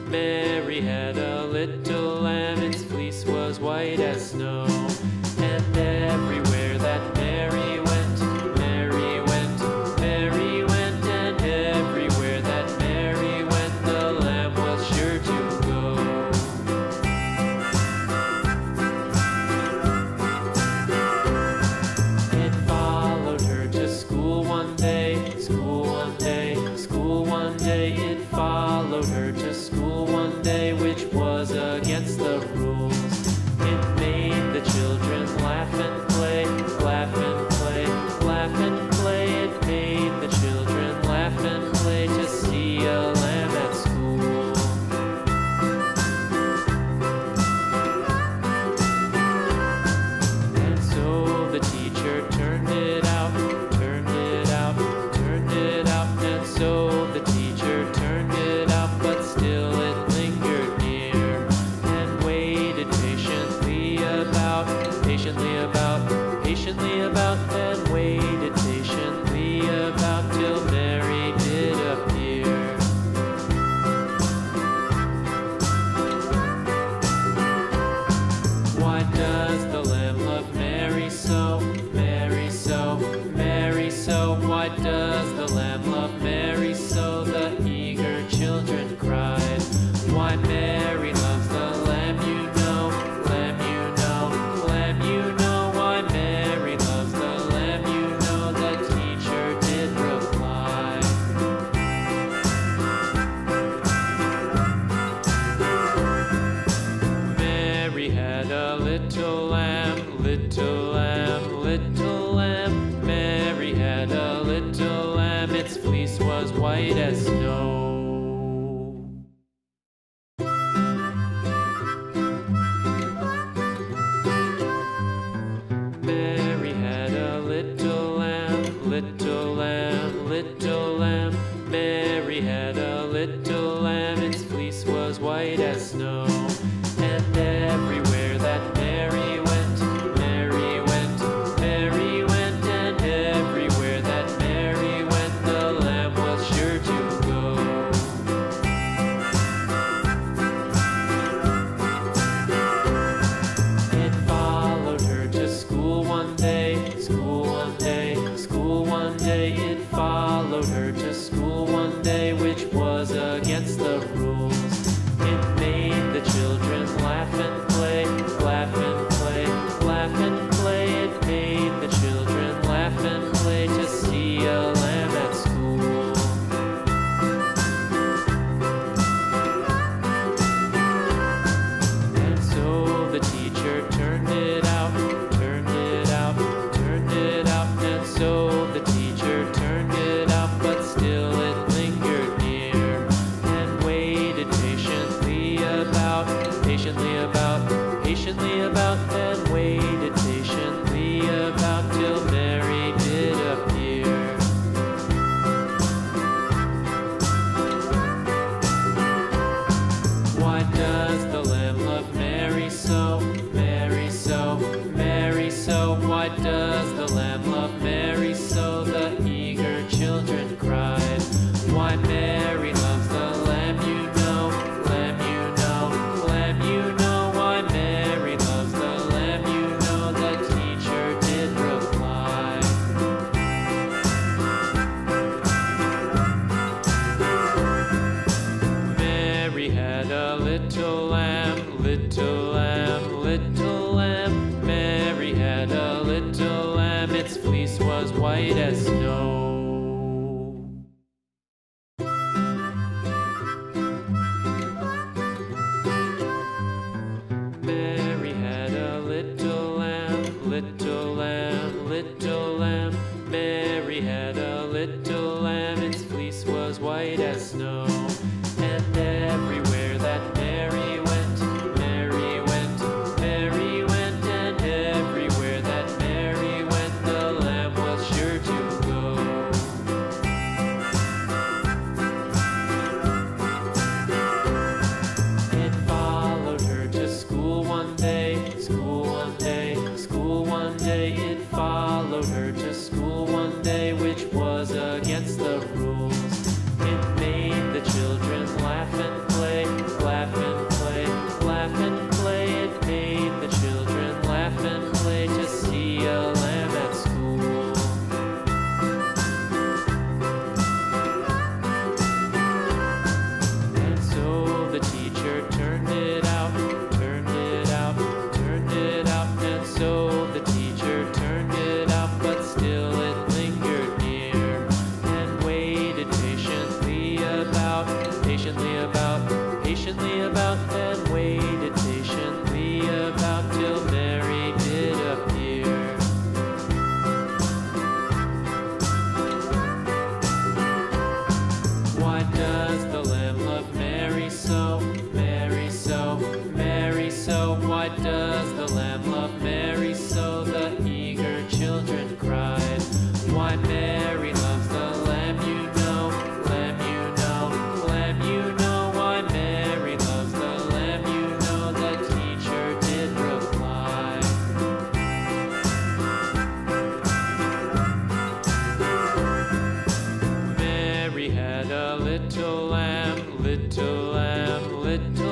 Mary had a little lamb, its fleece was white as snow. And everywhere that Mary went, Mary went, Mary went, and everywhere that Mary went, the lamb was sure to go. It followed her to school one day, school one day, school one day. It followed her to school one day, which was against the rules. It made the children laugh and play, laugh and play, laugh and play. It made the children laugh and play to see a lamb at school. And so the teacher turned it out, turned it out, turned it out. And so the teacher turned it out, but still it lingered near and waited patiently about, patiently about, patiently about, and waited patiently about till Mary did appear. Why does the lamb love Mary so, Mary so, Mary so? Why does the lamb love Mary so? The eager children cried. Why Mary loves the lamb, you know, lamb, you know, lamb, you know. Why Mary loves the lamb, you know, the teacher did reply. Mary had a little lamb, little lamb, little lamb. Mary had a little lamb, its fleece was white as snow. Mary had a little lamb, little lamb, little lamb. Mary had a little lamb, its fleece was white as snow. And everywhere that Mary went, Mary went, Mary went, and everywhere that Mary went, the lamb was sure to go. It followed her to school one day, school one day, school one day. It followed her to school one day, which was against the rules. It made the children laugh and play, laugh and play, laugh and play. It made the children laugh and play to see a lamb at school. And so the teacher turned it out, turned it out, turned it out. And so the teacher turned it out, but still it lingered near and waited patiently about, patiently about, patiently about, and waited patiently about till Mary did appear. Why does the lamb love Mary so, Mary so, Mary so? Why does the lamb love Mary so? The eager children cried. Why Mary loves the lamb, you know, lamb, you know, lamb, you know. Why Mary loves the lamb, about and waited patiently about till Mary did appear. Why does the lamb love Mary so, Mary so, Mary so? Why does the lamb love Mary so? The eager children cried. Why Mary loves the lamb, you know, lamb, you know, lamb, you know. Why Mary loves the lamb, you know, the teacher did reply. Mary had a little lamb, little lamb, little